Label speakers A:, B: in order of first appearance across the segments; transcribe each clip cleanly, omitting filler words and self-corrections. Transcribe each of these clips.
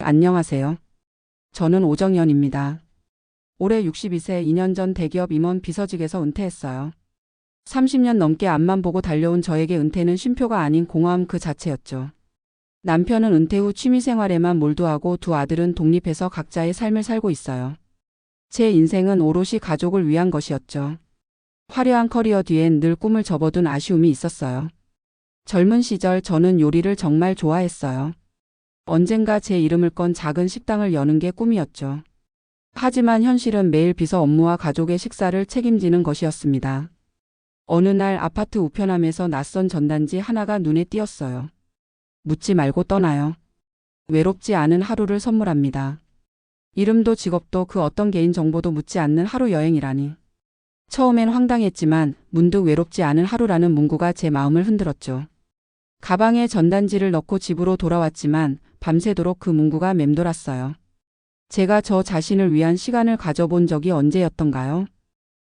A: 안녕하세요. 저는 오정연입니다. 올해 62세 2년 전 대기업 임원 비서직에서 은퇴했어요. 30년 넘게 앞만 보고 달려온 저에게 은퇴는 쉼표가 아닌 공허함 그 자체였죠. 남편은 은퇴 후 취미생활에만 몰두하고 두 아들은 독립해서 각자의 삶을 살고 있어요. 제 인생은 오롯이 가족을 위한 것이었죠. 화려한 커리어 뒤엔 늘 꿈을 접어둔 아쉬움이 있었어요. 젊은 시절 저는 요리를 정말 좋아했어요. 언젠가 제 이름을 건 작은 식당을 여는 게 꿈이었죠. 하지만 현실은 매일 비서 업무와 가족의 식사를 책임지는 것이었습니다. 어느 날 아파트 우편함에서 낯선 전단지 하나가 눈에 띄었어요. 묻지 말고 떠나요. 외롭지 않은 하루를 선물합니다. 이름도 직업도 그 어떤 개인 정보도 묻지 않는 하루 여행이라니. 처음엔 황당했지만 문득 외롭지 않은 하루라는 문구가 제 마음을 흔들었죠. 가방에 전단지를 넣고 집으로 돌아왔지만 밤새도록 그 문구가 맴돌았어요. 제가 저 자신을 위한 시간을 가져본 적이 언제였던가요?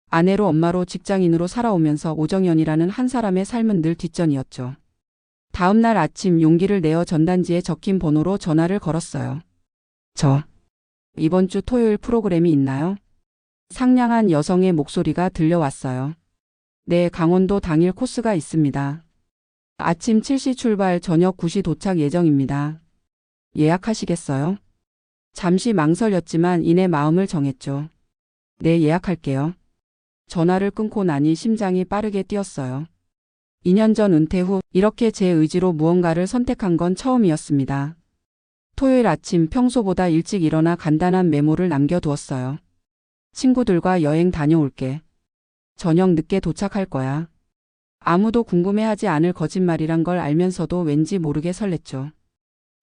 A: 아내로 엄마로 직장인으로 살아오면서 오정연이라는 한 사람의 삶은 늘 뒷전이었죠. 다음 날 아침 용기를 내어 전단지에 적힌 번호로 전화를 걸었어요. 이번 주 토요일 프로그램이 있나요? 상냥한 여성의 목소리가 들려왔어요. 네, 강원도 당일 코스가 있습니다. 아침 7시 출발, 저녁 9시 도착 예정입니다. 예약하시겠어요? 잠시 망설였지만 이내 마음을 정했죠. 네, 예약할게요. 전화를 끊고 나니 심장이 빠르게 뛰었어요. 2년 전 은퇴 후 이렇게 제 의지로 무언가를 선택한 건 처음이었습니다. 토요일 아침 평소보다 일찍 일어나 간단한 메모를 남겨두었어요. 친구들과 여행 다녀올게. 저녁 늦게 도착할 거야. 아무도 궁금해하지 않을 거짓말이란 걸 알면서도 왠지 모르게 설렜죠.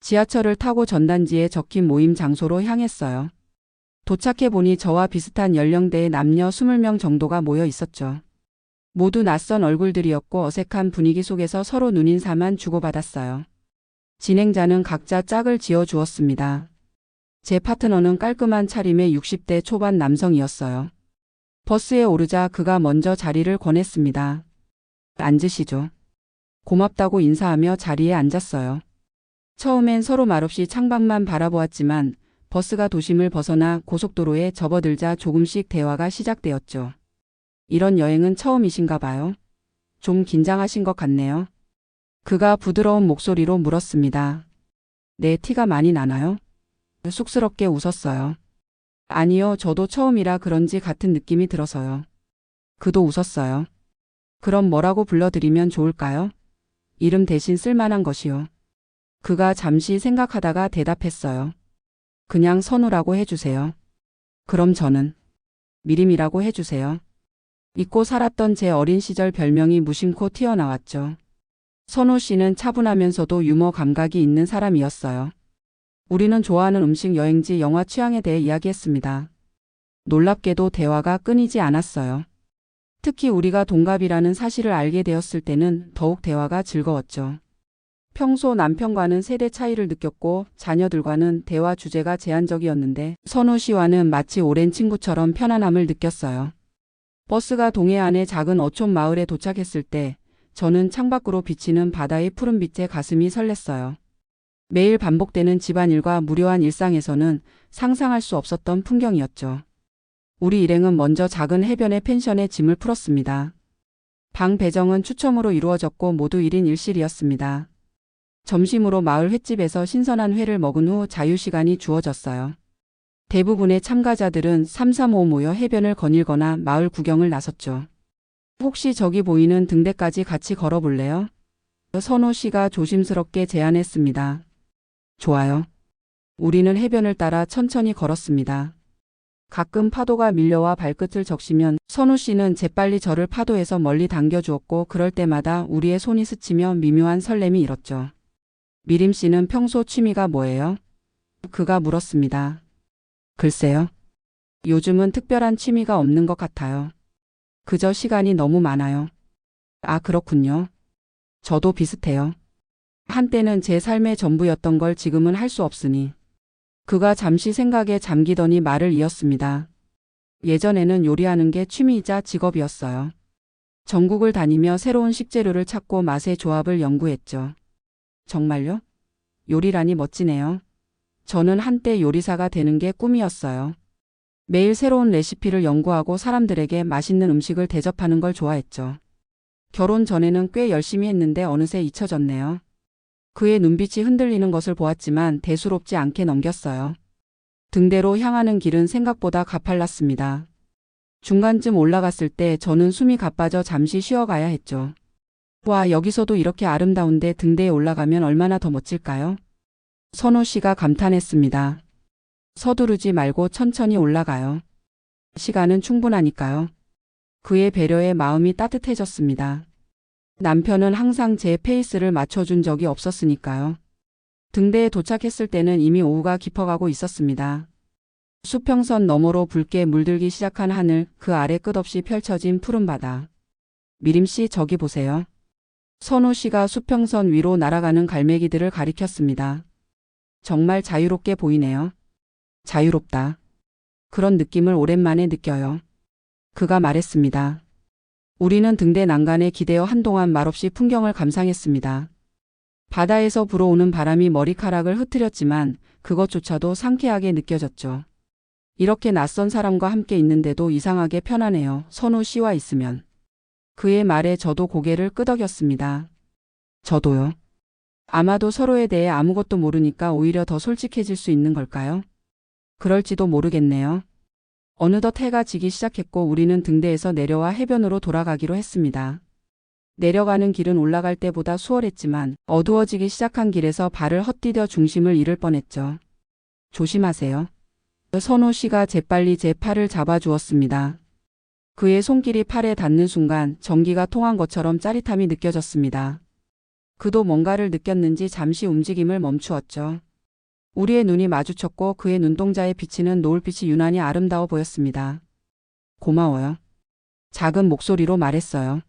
A: 지하철을 타고 전단지에 적힌 모임 장소로 향했어요. 도착해보니 저와 비슷한 연령대의 남녀 20명 정도가 모여 있었죠. 모두 낯선 얼굴들이었고 어색한 분위기 속에서 서로 눈인사만 주고받았어요. 진행자는 각자 짝을 지어주었습니다. 제 파트너는 깔끔한 차림의 60대 초반 남성이었어요. 버스에 오르자 그가 먼저 자리를 권했습니다. 앉으시죠. 고맙다고 인사하며 자리에 앉았어요. 처음엔 서로 말없이 창밖만 바라보았지만 버스가 도심을 벗어나 고속도로에 접어들자 조금씩 대화가 시작되었죠. 이런 여행은 처음이신가 봐요. 좀 긴장하신 것 같네요. 그가 부드러운 목소리로 물었습니다. 네, 티가 많이 나나요? 쑥스럽게 웃었어요. 아니요, 저도 처음이라 그런지 같은 느낌이 들어서요. 그도 웃었어요. 그럼 뭐라고 불러드리면 좋을까요? 이름 대신 쓸만한 것이요. 그가 잠시 생각하다가 대답했어요. 그냥 선우라고 해주세요. 그럼 저는 미림이라고 해주세요. 잊고 살았던 제 어린 시절 별명이 무심코 튀어나왔죠. 선우 씨는 차분하면서도 유머 감각이 있는 사람이었어요. 우리는 좋아하는 음식, 여행지, 영화 취향에 대해 이야기했습니다. 놀랍게도 대화가 끊이지 않았어요. 특히 우리가 동갑이라는 사실을 알게 되었을 때는 더욱 대화가 즐거웠죠. 평소 남편과는 세대 차이를 느꼈고 자녀들과는 대화 주제가 제한적이었는데 선우 씨와는 마치 오랜 친구처럼 편안함을 느꼈어요. 버스가 동해안의 작은 어촌 마을에 도착했을 때 저는 창밖으로 비치는 바다의 푸른빛에 가슴이 설렜어요. 매일 반복되는 집안일과 무료한 일상에서는 상상할 수 없었던 풍경이었죠. 우리 일행은 먼저 작은 해변의 펜션에 짐을 풀었습니다. 방 배정은 추첨으로 이루어졌고 모두 1인 1실이었습니다. 점심으로 마을 횟집에서 신선한 회를 먹은 후 자유시간이 주어졌어요. 대부분의 참가자들은 335 모여 해변을 거닐거나 마을 구경을 나섰죠. 혹시 저기 보이는 등대까지 같이 걸어볼래요? 선호 씨가 조심스럽게 제안했습니다. 좋아요. 우리는 해변을 따라 천천히 걸었습니다. 가끔 파도가 밀려와 발끝을 적시면 선우 씨는 재빨리 저를 파도에서 멀리 당겨주었고 그럴 때마다 우리의 손이 스치며 미묘한 설렘이 일었죠. 미림 씨는 평소 취미가 뭐예요? 그가 물었습니다. 글쎄요. 요즘은 특별한 취미가 없는 것 같아요. 그저 시간이 너무 많아요. 아, 그렇군요. 저도 비슷해요. 한때는 제 삶의 전부였던 걸 지금은 할 수 없으니. 그가 잠시 생각에 잠기더니 말을 이었습니다. 예전에는 요리하는 게 취미이자 직업이었어요. 전국을 다니며 새로운 식재료를 찾고 맛의 조합을 연구했죠. 정말요? 요리라니 멋지네요. 저는 한때 요리사가 되는 게 꿈이었어요. 매일 새로운 레시피를 연구하고 사람들에게 맛있는 음식을 대접하는 걸 좋아했죠. 결혼 전에는 꽤 열심히 했는데 어느새 잊혀졌네요. 그의 눈빛이 흔들리는 것을 보았지만 대수롭지 않게 넘겼어요. 등대로 향하는 길은 생각보다 가팔랐습니다. 중간쯤 올라갔을 때 저는 숨이 가빠져 잠시 쉬어가야 했죠. 와, 여기서도 이렇게 아름다운데 등대에 올라가면 얼마나 더 멋질까요? 선호 씨가 감탄했습니다. 서두르지 말고 천천히 올라가요. 시간은 충분하니까요. 그의 배려에 마음이 따뜻해졌습니다. 남편은 항상 제 페이스를 맞춰준 적이 없었으니까요. 등대에 도착했을 때는 이미 오후가 깊어가고 있었습니다. 수평선 너머로 붉게 물들기 시작한 하늘, 그 아래 끝없이 펼쳐진 푸른 바다. 미림 씨, 저기 보세요. 선호 씨가 수평선 위로 날아가는 갈매기들을 가리켰습니다. 정말 자유롭게 보이네요. 자유롭다. 그런 느낌을 오랜만에 느껴요. 그가 말했습니다. 우리는 등대 난간에 기대어 한동안 말없이 풍경을 감상했습니다. 바다에서 불어오는 바람이 머리카락을 흐트렸지만 그것조차도 상쾌하게 느껴졌죠. 이렇게 낯선 사람과 함께 있는데도 이상하게 편하네요. 선호 씨와 있으면. 그의 말에 저도 고개를 끄덕였습니다. 저도요. 아마도 서로에 대해 아무것도 모르니까 오히려 더 솔직해질 수 있는 걸까요? 그럴지도 모르겠네요. 어느덧 해가 지기 시작했고 우리는 등대에서 내려와 해변으로 돌아가기로 했습니다. 내려가는 길은 올라갈 때보다 수월했지만 어두워지기 시작한 길에서 발을 헛디뎌 중심을 잃을 뻔했죠. 조심하세요. 선호 씨가 재빨리 제 팔을 잡아주었습니다. 그의 손길이 팔에 닿는 순간 전기가 통한 것처럼 짜릿함이 느껴졌습니다. 그도 뭔가를 느꼈는지 잠시 움직임을 멈추었죠. 우리의 눈이 마주쳤고 그의 눈동자에 비치는 노을빛이 유난히 아름다워 보였습니다. 고마워요. 작은 목소리로 말했어요.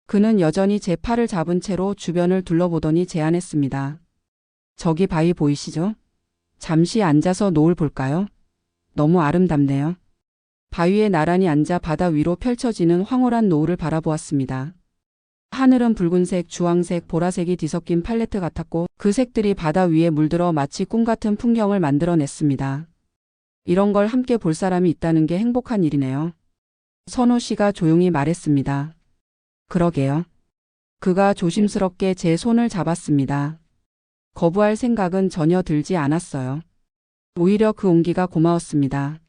A: 그는 여전히 제 팔을 잡은 채로 주변을 둘러보더니 제안했습니다. 저기 바위 보이시죠? 잠시 앉아서 노을 볼까요? 너무 아름답네요. 바위에 나란히 앉아 바다 위로 펼쳐지는 황홀한 노을을 바라보았습니다. 하늘은 붉은색, 주황색, 보라색이 뒤섞인 팔레트 같았고 그 색들이 바다 위에 물들어 마치 꿈같은 풍경을 만들어냈습니다. 이런 걸 함께 볼 사람이 있다는 게 행복한 일이네요. 선호 씨가 조용히 말했습니다. 그러게요. 그가 조심스럽게 제 손을 잡았습니다. 거부할 생각은 전혀 들지 않았어요. 오히려 그 온기가 고마웠습니다.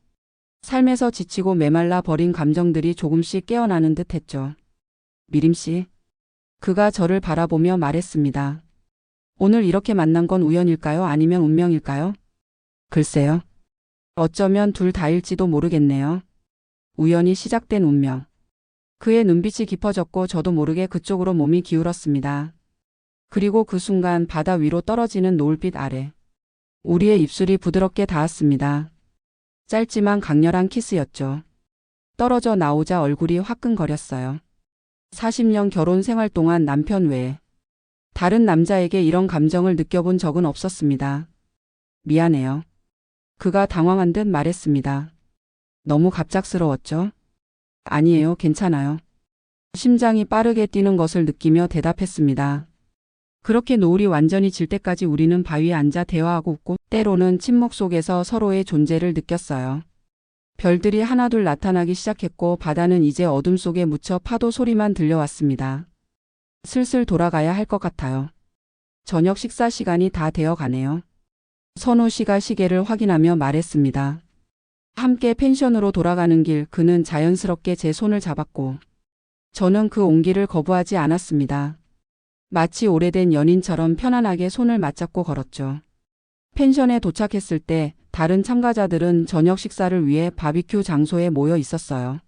A: 삶에서 지치고 메말라 버린 감정들이 조금씩 깨어나는 듯 했죠. 미림 씨. 그가 저를 바라보며 말했습니다. 오늘 이렇게 만난 건 우연일까요? 아니면 운명일까요? 글쎄요. 어쩌면 둘 다일지도 모르겠네요. 우연히 시작된 운명. 그의 눈빛이 깊어졌고 저도 모르게 그쪽으로 몸이 기울었습니다. 그리고 그 순간 바다 위로 떨어지는 노을빛 아래. 우리의 입술이 부드럽게 닿았습니다. 짧지만 강렬한 키스였죠. 떨어져 나오자 얼굴이 화끈거렸어요. 40년 결혼 생활 동안 남편 외에 다른 남자에게 이런 감정을 느껴본 적은 없었습니다. 미안해요. 그가 당황한 듯 말했습니다. 너무 갑작스러웠죠? 아니에요, 괜찮아요. 심장이 빠르게 뛰는 것을 느끼며 대답했습니다. 그렇게 노을이 완전히 질 때까지 우리는 바위에 앉아 대화하고 웃고 때로는 침묵 속에서 서로의 존재를 느꼈어요. 별들이 하나둘 나타나기 시작했고 바다는 이제 어둠 속에 묻혀 파도 소리만 들려왔습니다. 슬슬 돌아가야 할 것 같아요. 저녁 식사 시간이 다 되어 가네요. 선호 씨가 시계를 확인하며 말했습니다. 함께 펜션으로 돌아가는 길 그는 자연스럽게 제 손을 잡았고 저는 그 온기를 거부하지 않았습니다. 마치 오래된 연인처럼 편안하게 손을 맞잡고 걸었죠. 펜션에 도착했을 때 다른 참가자들은 저녁 식사를 위해 바비큐 장소에 모여 있었어요.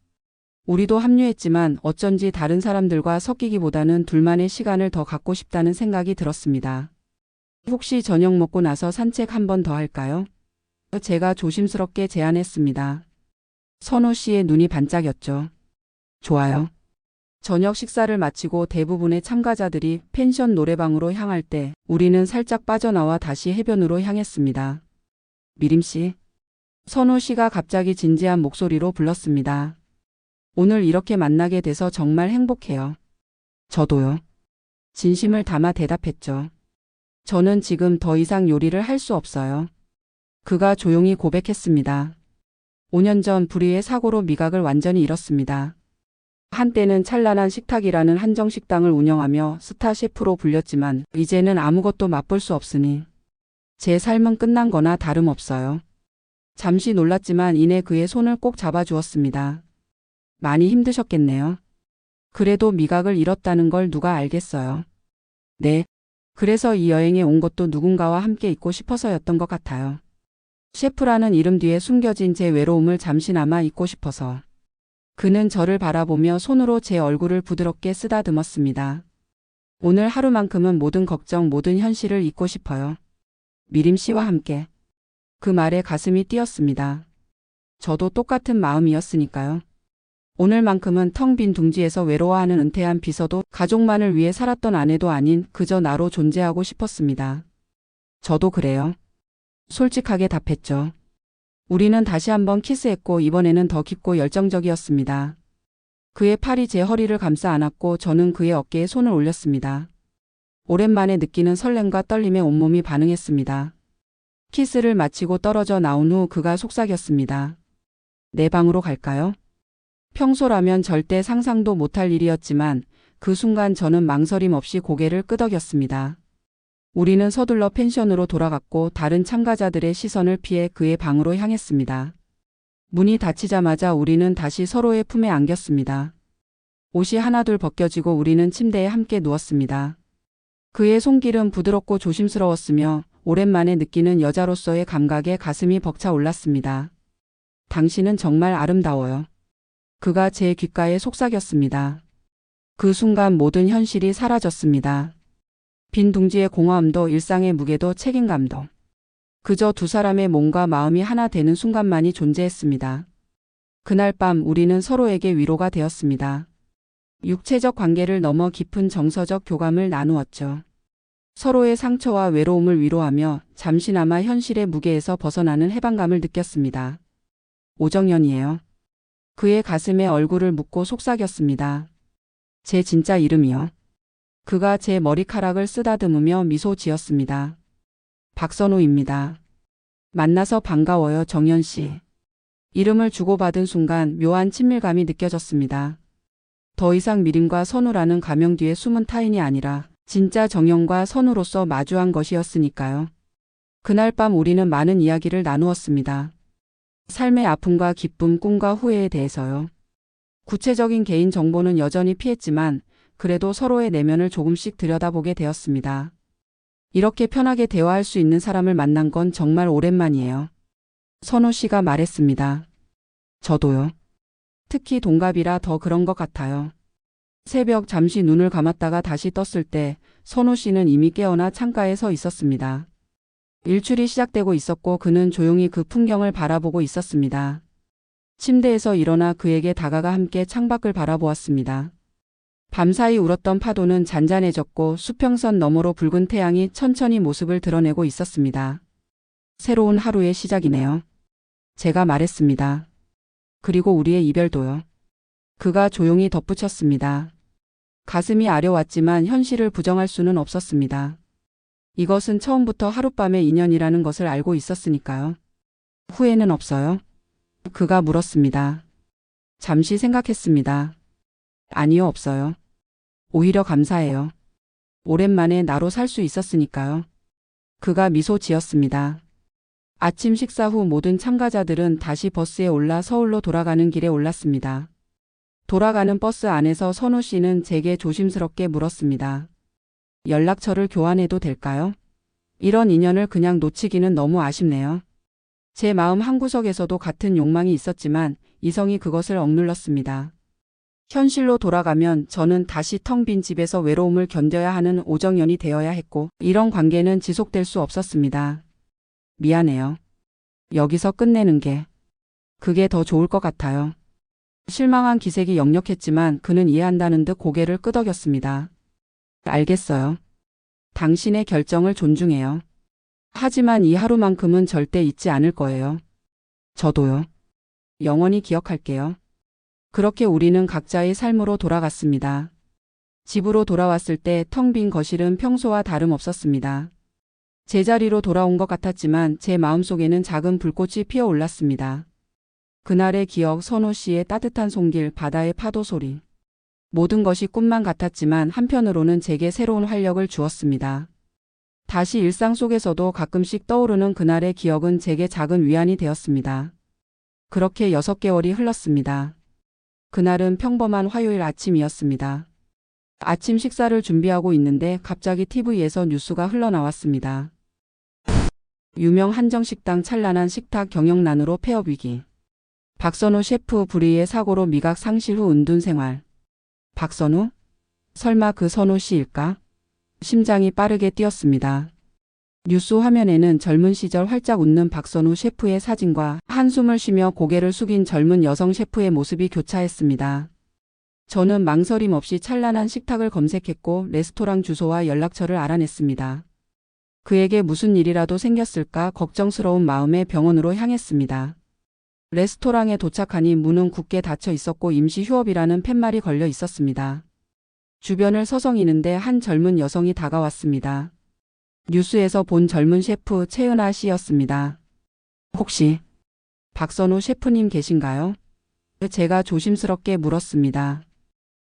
A: 우리도 합류했지만 어쩐지 다른 사람들과 섞이기보다는 둘만의 시간을 더 갖고 싶다는 생각이 들었습니다. 혹시 저녁 먹고 나서 산책 한 번 더 할까요? 제가 조심스럽게 제안했습니다. 선호 씨의 눈이 반짝였죠. 좋아요. 저녁 식사를 마치고 대부분의 참가자들이 펜션 노래방으로 향할 때 우리는 살짝 빠져나와 다시 해변으로 향했습니다. 미림 씨. 선호 씨가 갑자기 진지한 목소리로 불렀습니다. 오늘 이렇게 만나게 돼서 정말 행복해요. 저도요. 진심을 담아 대답했죠. 저는 지금 더 이상 요리를 할 수 없어요. 그가 조용히 고백했습니다. 5년 전 불의의 사고로 미각을 완전히 잃었습니다. 한때는 찬란한 식탁이라는 한정식당을 운영하며 스타 셰프로 불렸지만 이제는 아무것도 맛볼 수 없으니 제 삶은 끝난 거나 다름없어요. 잠시 놀랐지만 이내 그의 손을 꼭 잡아주었습니다. 많이 힘드셨겠네요. 그래도 미각을 잃었다는 걸 누가 알겠어요. 네. 그래서 이 여행에 온 것도 누군가와 함께 있고 싶어서였던 것 같아요. 셰프라는 이름 뒤에 숨겨진 제 외로움을 잠시나마 잊고 싶어서. 그는 저를 바라보며 손으로 제 얼굴을 부드럽게 쓰다듬었습니다. 오늘 하루만큼은 모든 걱정, 모든 현실을 잊고 싶어요. 미림 씨와 함께. 그 말에 가슴이 뛰었습니다. 저도 똑같은 마음이었으니까요. 오늘만큼은 텅 빈 둥지에서 외로워하는 은퇴한 비서도 가족만을 위해 살았던 아내도 아닌 그저 나로 존재하고 싶었습니다. 저도 그래요. 솔직하게 답했죠. 우리는 다시 한번 키스했고 이번에는 더 깊고 열정적이었습니다. 그의 팔이 제 허리를 감싸 안았고 저는 그의 어깨에 손을 올렸습니다. 오랜만에 느끼는 설렘과 떨림에 온몸이 반응했습니다. 키스를 마치고 떨어져 나온 후 그가 속삭였습니다. 내 방으로 갈까요? 평소라면 절대 상상도 못할 일이었지만 그 순간 저는 망설임 없이 고개를 끄덕였습니다. 우리는 서둘러 펜션으로 돌아갔고 다른 참가자들의 시선을 피해 그의 방으로 향했습니다. 문이 닫히자마자 우리는 다시 서로의 품에 안겼습니다. 옷이 하나둘 벗겨지고 우리는 침대에 함께 누웠습니다. 그의 손길은 부드럽고 조심스러웠으며 오랜만에 느끼는 여자로서의 감각에 가슴이 벅차 올랐습니다. 당신은 정말 아름다워요. 그가 제 귓가에 속삭였습니다. 그 순간 모든 현실이 사라졌습니다. 빈 둥지의 공허함도 일상의 무게도 책임감도. 그저 두 사람의 몸과 마음이 하나 되는 순간만이 존재했습니다. 그날 밤 우리는 서로에게 위로가 되었습니다. 육체적 관계를 넘어 깊은 정서적 교감을 나누었죠. 서로의 상처와 외로움을 위로하며 잠시나마 현실의 무게에서 벗어나는 해방감을 느꼈습니다. 오정연이에요. 그의 가슴에 얼굴을 묻고 속삭였습니다. 제 진짜 이름이요. 그가 제 머리카락을 쓰다듬으며 미소 지었습니다. 박선우입니다. 만나서 반가워요, 정연 씨. 이름을 주고받은 순간 묘한 친밀감이 느껴졌습니다. 더 이상 미림과 선우라는 가명 뒤에 숨은 타인이 아니라 진짜 정연과 선우로서 마주한 것이었으니까요. 그날 밤 우리는 많은 이야기를 나누었습니다. 삶의 아픔과 기쁨, 꿈과 후회에 대해서요. 구체적인 개인 정보는 여전히 피했지만 그래도 서로의 내면을 조금씩 들여다보게 되었습니다. 이렇게 편하게 대화할 수 있는 사람을 만난 건 정말 오랜만이에요. 선우 씨가 말했습니다. 저도요. 특히 동갑이라 더 그런 것 같아요. 새벽 잠시 눈을 감았다가 다시 떴을 때 선우 씨는 이미 깨어나 창가에 서 있었습니다. 일출이 시작되고 있었고 그는 조용히 그 풍경을 바라보고 있었습니다. 침대에서 일어나 그에게 다가가 함께 창밖을 바라보았습니다. 밤사이 울었던 파도는 잔잔해졌고 수평선 너머로 붉은 태양이 천천히 모습을 드러내고 있었습니다. 새로운 하루의 시작이네요. 제가 말했습니다. 그리고 우리의 이별도요. 그가 조용히 덧붙였습니다. 가슴이 아려왔지만 현실을 부정할 수는 없었습니다. 이것은 처음부터 하룻밤의 인연이라는 것을 알고 있었으니까요. 후회는 없어요? 그가 물었습니다. 잠시 생각했습니다. 아니요, 없어요. 오히려 감사해요. 오랜만에 나로 살 수 있었으니까요. 그가 미소 지었습니다. 아침 식사 후 모든 참가자들은 다시 버스에 올라 서울로 돌아가는 길에 올랐습니다. 돌아가는 버스 안에서 선우 씨는 제게 조심스럽게 물었습니다. 연락처를 교환해도 될까요? 이런 인연을 그냥 놓치기는 너무 아쉽네요. 제 마음 한구석에서도 같은 욕망이 있었지만 이성이 그것을 억눌렀습니다. 현실로 돌아가면 저는 다시 텅 빈 집에서 외로움을 견뎌야 하는 오정연이 되어야 했고 이런 관계는 지속될 수 없었습니다. 미안해요. 여기서 끝내는 게 그게 더 좋을 것 같아요. 실망한 기색이 역력했지만 그는 이해한다는 듯 고개를 끄덕였습니다. 알겠어요. 당신의 결정을 존중해요. 하지만 이 하루만큼은 절대 잊지 않을 거예요. 저도요. 영원히 기억할게요. 그렇게 우리는 각자의 삶으로 돌아갔습니다. 집으로 돌아왔을 때 텅 빈 거실은 평소와 다름없었습니다. 제자리로 돌아온 것 같았지만 제 마음속에는 작은 불꽃이 피어올랐습니다. 그날의 기억, 선호 씨의 따뜻한 손길, 바다의 파도 소리. 모든 것이 꿈만 같았지만 한편으로는 제게 새로운 활력을 주었습니다. 다시 일상 속에서도 가끔씩 떠오르는 그날의 기억은 제게 작은 위안이 되었습니다. 그렇게 6개월이 흘렀습니다. 그날은 평범한 화요일 아침이었습니다. 아침 식사를 준비하고 있는데 갑자기 TV에서 뉴스가 흘러나왔습니다. 유명 한정식당 찬란한 식탁 경영난으로 폐업 위기. 박선우 셰프 불의의 사고로 미각 상실 후 은둔 생활. 박선우? 설마 그 선우 씨일까? 심장이 빠르게 뛰었습니다. 뉴스 화면에는 젊은 시절 활짝 웃는 박선우 셰프의 사진과 한숨을 쉬며 고개를 숙인 젊은 여성 셰프의 모습이 교차했습니다. 저는 망설임 없이 찬란한 식탁을 검색했고 레스토랑 주소와 연락처를 알아냈습니다. 그에게 무슨 일이라도 생겼을까 걱정스러운 마음에 병원으로 향했습니다. 레스토랑에 도착하니 문은 굳게 닫혀 있었고 임시 휴업이라는 팻말이 걸려 있었습니다. 주변을 서성이는데 한 젊은 여성이 다가왔습니다. 뉴스에서 본 젊은 셰프 최은하 씨였습니다. 혹시 박선우 셰프님 계신가요? 제가 조심스럽게 물었습니다.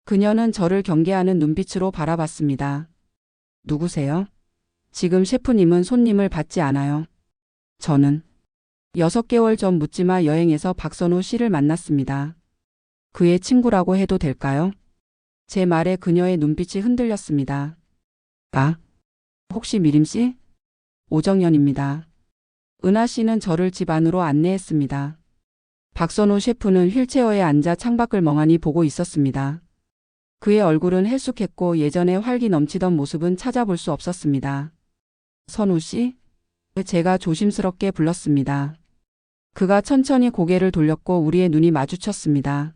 A: 그녀는 저를 경계하는 눈빛으로 바라봤습니다. 누구세요? 지금 셰프님은 손님을 받지 않아요. 저는 6개월 전 묻지마 여행에서 박선우 씨를 만났습니다. 그의 친구라고 해도 될까요? 제 말에 그녀의 눈빛이 흔들렸습니다. 아, 혹시 미림 씨? 오정연입니다. 은하 씨는 저를 집 안으로 안내했습니다. 박선우 셰프는 휠체어에 앉아 창밖을 멍하니 보고 있었습니다. 그의 얼굴은 헬쑥했고 예전에 활기 넘치던 모습은 찾아볼 수 없었습니다. 선우 씨? 제가 조심스럽게 불렀습니다. 그가 천천히 고개를 돌렸고 우리의 눈이 마주쳤습니다.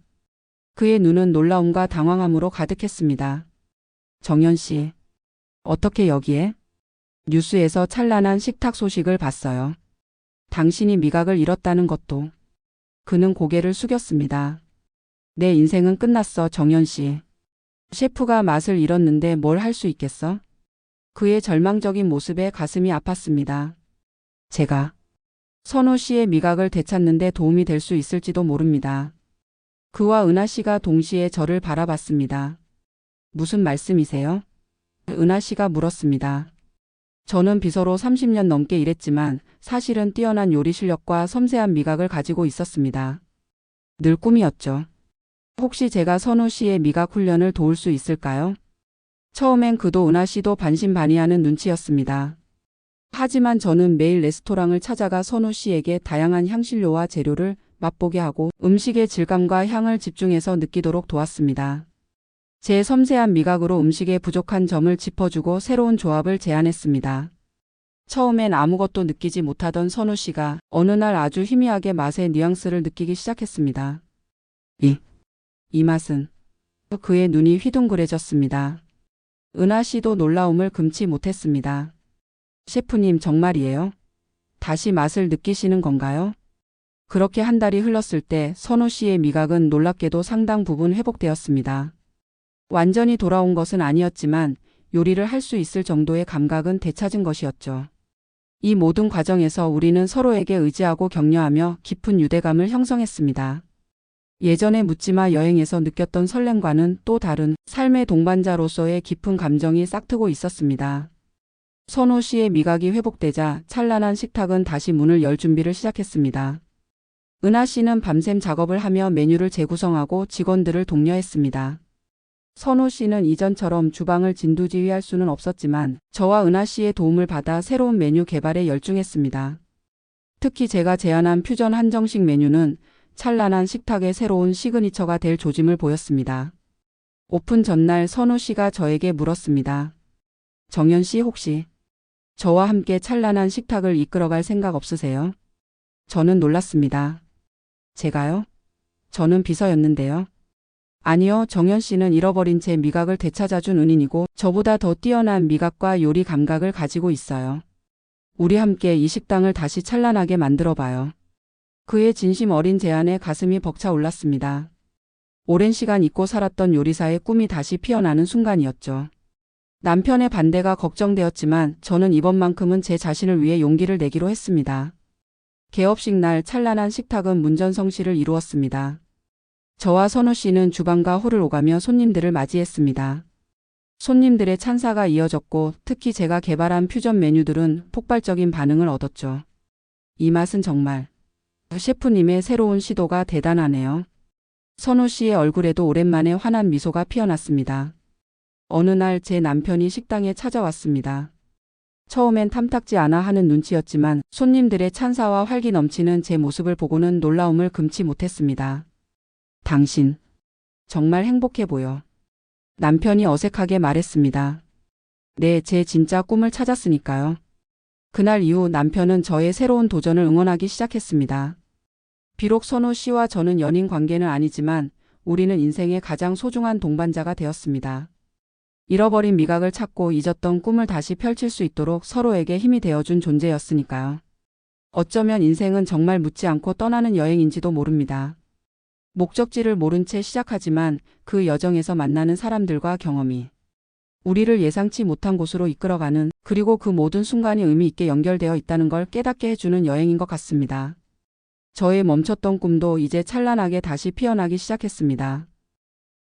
A: 그의 눈은 놀라움과 당황함으로 가득했습니다. 정연 씨, 어떻게 여기에? 뉴스에서 찬란한 식탁 소식을 봤어요. 당신이 미각을 잃었다는 것도. 그는 고개를 숙였습니다. 내 인생은 끝났어, 정연 씨. 셰프가 맛을 잃었는데 뭘 할 수 있겠어? 그의 절망적인 모습에 가슴이 아팠습니다. 제가 선우 씨의 미각을 되찾는데 도움이 될 수 있을지도 모릅니다. 그와 은하 씨가 동시에 저를 바라봤습니다. 무슨 말씀이세요? 은하 씨가 물었습니다. 저는 비서로 30년 넘게 일했지만 사실은 뛰어난 요리 실력과 섬세한 미각을 가지고 있었습니다. 늘 꿈이었죠. 혹시 제가 선우 씨의 미각 훈련을 도울 수 있을까요? 처음엔 그도 은하 씨도 반신반의하는 눈치였습니다. 하지만 저는 매일 레스토랑을 찾아가 선우 씨에게 다양한 향신료와 재료를 맛보게 하고 음식의 질감과 향을 집중해서 느끼도록 도왔습니다. 제 섬세한 미각으로 음식의 부족한 점을 짚어주고 새로운 조합을 제안했습니다. 처음엔 아무것도 느끼지 못하던 선우 씨가 어느 날 아주 희미하게 맛의 뉘앙스를 느끼기 시작했습니다. 이 맛은. 그의 눈이 휘둥그레졌습니다. 은하 씨도 놀라움을 금치 못했습니다. 셰프님 정말이에요? 다시 맛을 느끼시는 건가요? 그렇게 한 달이 흘렀을 때 선우 씨의 미각은 놀랍게도 상당 부분 회복되었습니다. 완전히 돌아온 것은 아니었지만 요리를 할 수 있을 정도의 감각은 되찾은 것이었죠. 이 모든 과정에서 우리는 서로에게 의지하고 격려하며 깊은 유대감을 형성했습니다. 예전에 묻지마 여행에서 느꼈던 설렘과는 또 다른 삶의 동반자로서의 깊은 감정이 싹트고 있었습니다. 선우 씨의 미각이 회복되자 찬란한 식탁은 다시 문을 열 준비를 시작했습니다. 은하 씨는 밤샘 작업을 하며 메뉴를 재구성하고 직원들을 독려했습니다. 선우 씨는 이전처럼 주방을 진두지휘할 수는 없었지만 저와 은하 씨의 도움을 받아 새로운 메뉴 개발에 열중했습니다. 특히 제가 제안한 퓨전 한정식 메뉴는 찬란한 식탁의 새로운 시그니처가 될 조짐을 보였습니다. 오픈 전날 선우 씨가 저에게 물었습니다. 정연 씨 혹시 저와 함께 찬란한 식탁을 이끌어갈 생각 없으세요? 저는 놀랐습니다. 제가요? 저는 비서였는데요. 아니요, 정연 씨는 잃어버린 제 미각을 되찾아준 은인이고 저보다 더 뛰어난 미각과 요리 감각을 가지고 있어요. 우리 함께 이 식당을 다시 찬란하게 만들어봐요. 그의 진심 어린 제안에 가슴이 벅차 올랐습니다. 오랜 시간 잊고 살았던 요리사의 꿈이 다시 피어나는 순간이었죠. 남편의 반대가 걱정되었지만 저는 이번만큼은 제 자신을 위해 용기를 내기로 했습니다. 개업식 날 찬란한 식탁은 문전성시를 이루었습니다. 저와 선우 씨는 주방과 홀을 오가며 손님들을 맞이했습니다. 손님들의 찬사가 이어졌고 특히 제가 개발한 퓨전 메뉴들은 폭발적인 반응을 얻었죠. 이 맛은 정말 셰프님의 새로운 시도가 대단하네요. 선우 씨의 얼굴에도 오랜만에 환한 미소가 피어났습니다. 어느 날 제 남편이 식당에 찾아왔습니다. 처음엔 탐탁지 않아 하는 눈치였지만 손님들의 찬사와 활기 넘치는 제 모습을 보고는 놀라움을 금치 못했습니다. 당신, 정말 행복해 보여. 남편이 어색하게 말했습니다. 네, 제 진짜 꿈을 찾았으니까요. 그날 이후 남편은 저의 새로운 도전을 응원하기 시작했습니다. 비록 선우 씨와 저는 연인 관계는 아니지만 우리는 인생의 가장 소중한 동반자가 되었습니다. 잃어버린 미각을 찾고 잊었던 꿈을 다시 펼칠 수 있도록 서로에게 힘이 되어준 존재였으니까요. 어쩌면 인생은 정말 묻지 않고 떠나는 여행인지도 모릅니다. 목적지를 모른 채 시작하지만 그 여정에서 만나는 사람들과 경험이 우리를 예상치 못한 곳으로 이끌어가는, 그리고 그 모든 순간이 의미 있게 연결되어 있다는 걸 깨닫게 해주는 여행인 것 같습니다. 저의 멈췄던 꿈도 이제 찬란하게 다시 피어나기 시작했습니다.